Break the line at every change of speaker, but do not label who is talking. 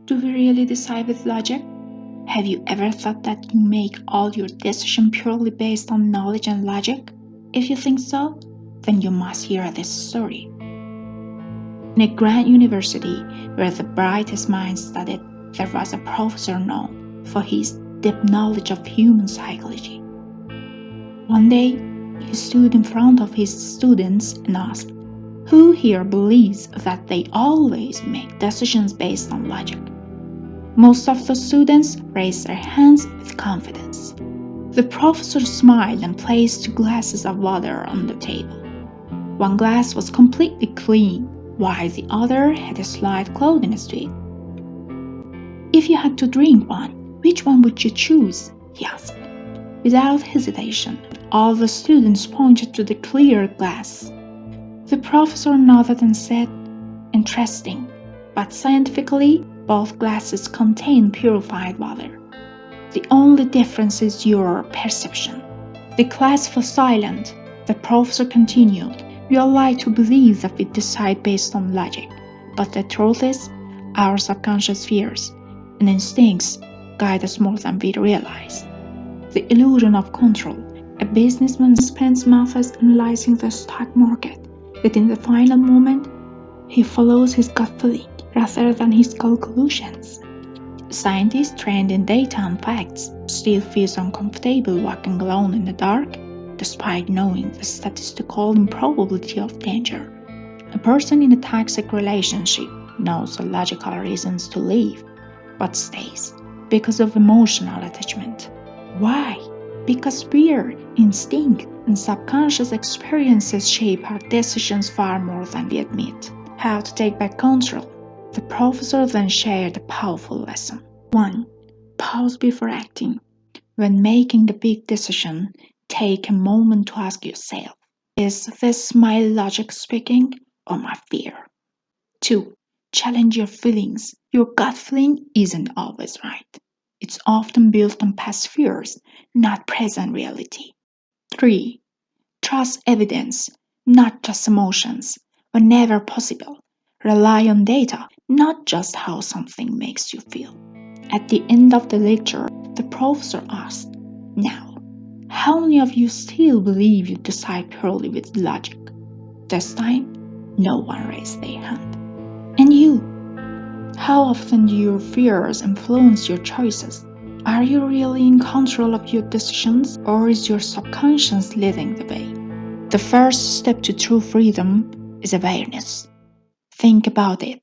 Do we really decide with logic? Have you ever thought that you make all your decisions purely based on knowledge and logic? If you think so, then you must hear this story. In a grand university where the brightest minds studied, there was a professor known for his deep knowledge of human psychology. One day, he stood in front of his students and asked, "Who here believes that they always make decisions based on logic?" Most of the students raised their hands with confidence. The professor smiled and placed 2 glasses of water on the table. One glass was completely clean, while the other had a slight cloudiness to it. "If you had to drink one, which one would you choose?" he asked. Without hesitation, all the students pointed to the clear glass. The professor nodded and said, "Interesting, but scientifically, both glasses contain purified water. The only difference is your perception." The class fell silent. The professor continued, "We all like to believe that we decide based on logic, but the truth is, our subconscious fears and instincts guide us more than we realize." The illusion of control. A businessman spends months analyzing the stock market, but in the final moment, he follows his gut feeling rather than his conclusions. A scientist trained in data and facts still feels uncomfortable walking alone in the dark, despite knowing the statistical improbability of danger. A person in a toxic relationship knows the logical reasons to leave, but stays because of emotional attachment. Why? Because fear, instinct, and subconscious experiences shape our decisions far more than we admit. How to take back control. The professor then shared a powerful lesson. 1. Pause before acting. When making a big decision, take a moment to ask yourself, is this my logic speaking or my fear? 2. Challenge your feelings. Your gut feeling isn't always right. It's often built on past fears, not present reality. 3. Trust evidence, not just emotions. Whenever possible, rely on data, not just how something makes you feel. At the end of the lecture, the professor asked, "Now, how many of you still believe you decide purely with logic?" This time, no one raised their hand. And you? How often do your fears influence your choices? Are you really in control of your decisions, or is your subconscious leading the way? The first step to true freedom is awareness. Think about it.